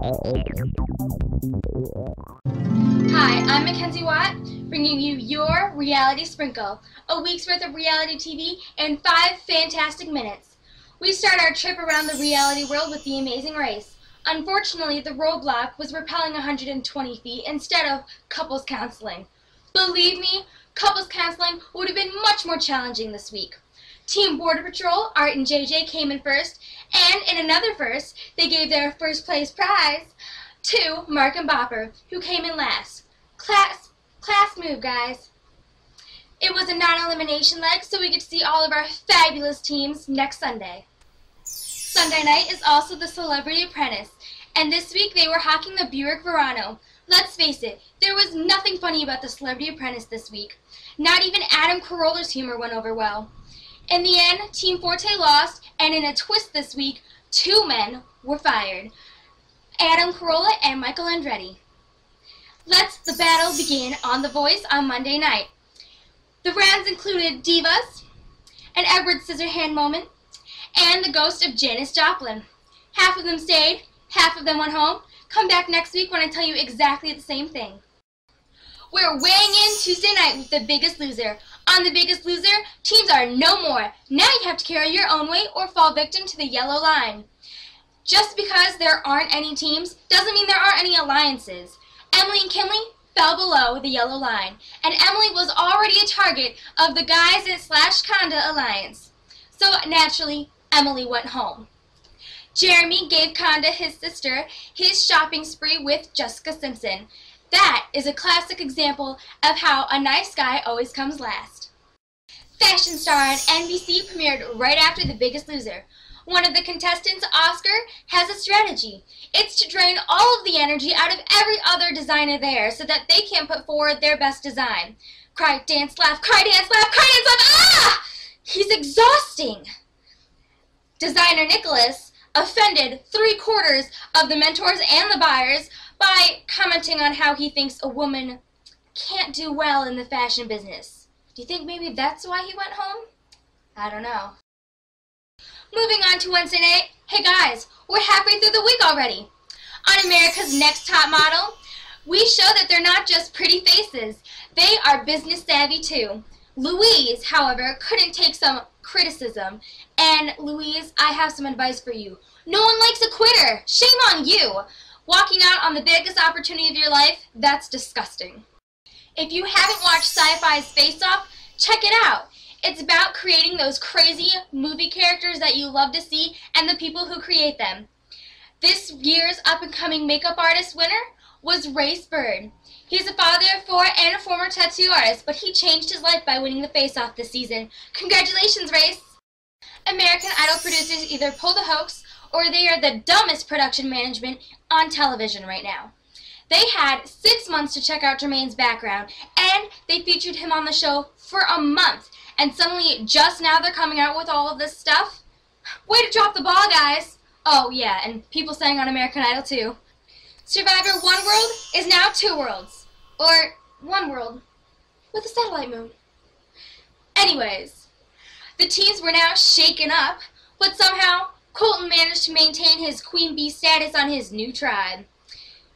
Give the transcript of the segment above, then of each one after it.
Hi, I'm McKenzie Watt, bringing you your Reality Sprinkle, a week's worth of reality TV in 5 fantastic minutes. We start our trip around the reality world with The Amazing Race. Unfortunately, the roadblock was rappelling 120 feet instead of couples counseling. Believe me, couples counseling would have been much more challenging this week. Team Border Patrol, Art and JJ, came in first, and in another first, they gave their first place prize to Mark and Bopper, who came in last. Class move, guys. It was a non-elimination leg, so we get to see all of our fabulous teams next Sunday. Sunday night is also the Celebrity Apprentice, and this week they were hawking the Buick Verano. Let's face it, there was nothing funny about the Celebrity Apprentice this week. Not even Adam Carolla's humor went over well. In the end, Team Forte lost, and in a twist this week, 2 men were fired. Adam Carolla and Michael Andretti. Let the battle begin on The Voice on Monday night. The rounds included Divas, an Edward Scissorhand moment, and the ghost of Janis Joplin. Half of them stayed, half of them went home. Come back next week when I tell you exactly the same thing. We're weighing in Tuesday night with The Biggest Loser. On The Biggest Loser, teams are no more. Now you have to carry your own weight or fall victim to the yellow line. Just because there aren't any teams doesn't mean there aren't any alliances. Emily and Kinley fell below the yellow line, and Emily was already a target of the Guys / Conda alliance. So naturally, Emily went home. Jeremy gave Conda, his sister, his shopping spree with Jessica Simpson. That is a classic example of how a nice guy always comes last. Fashion Star on NBC premiered right after The Biggest Loser. One of the contestants, Oscar, has a strategy. It's to drain all of the energy out of every other designer there so that they can put forward their best design. Cry, dance, laugh, cry, dance, laugh, cry, dance, laugh. Ah! He's exhausting. Designer Nicholas offended 3/4 of the mentors and the buyers by commenting on how he thinks a woman can't do well in the fashion business. Do you think maybe that's why he went home? I don't know. Moving on to Wednesday night. Hey guys, we're halfway through the week already. On America's Next Top Model, we show that they're not just pretty faces. They are business savvy too. Louise, however, couldn't take some criticism. And Louise, I have some advice for you. No one likes a quitter. Shame on you. Walking out on the biggest opportunity of your life, that's disgusting. If you haven't watched Sci-Fi's Face Off, check it out. It's about creating those crazy movie characters that you love to see and the people who create them. This year's up-and-coming makeup artist winner was Race Bird. He's a father of 4 and a former tattoo artist, but he changed his life by winning the Face Off this season. Congratulations, Race! American Idol producers either pull the hoax or they are the dumbest production management on television right now. They had 6 months to check out Jermaine's background, and they featured him on the show for a month. And suddenly, just now they're coming out with all of this stuff? Way to drop the ball, guys! Oh, yeah, and people sang on American Idol, too. Survivor One World is now 2 worlds. Or one world with a satellite moon. Anyways, the teams were now shaken up, but somehow Colton managed to maintain his Queen Bee status on his new tribe.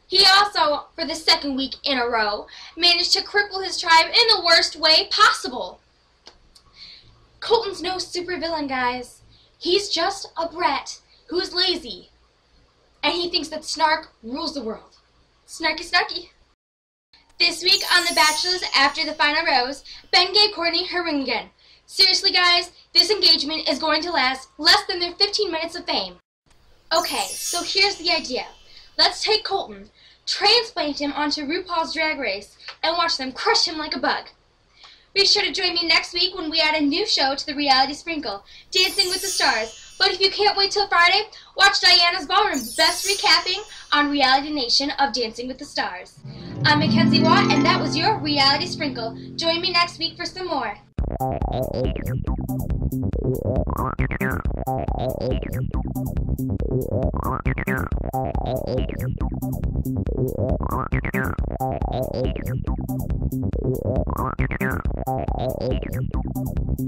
He also, for the 2nd week in a row, managed to cripple his tribe in the worst way possible. Colton's no supervillain, guys. He's just a brat who's lazy. And he thinks that snark rules the world. Snarky, snarky. This week on The Bachelors, after the final rose, Ben gave Courtney her ring again. Seriously, guys, this engagement is going to last less than their 15 minutes of fame. Okay, so here's the idea. Let's take Colton, transplant him onto RuPaul's Drag Race, and watch them crush him like a bug. Be sure to join me next week when we add a new show to the Reality Sprinkle, Dancing with the Stars. But if you can't wait till Friday, watch Diana's Ballroom, best recapping on Reality Nation of Dancing with the Stars. I'm McKenzie Watt, and that was your Reality Sprinkle. Join me next week for some more.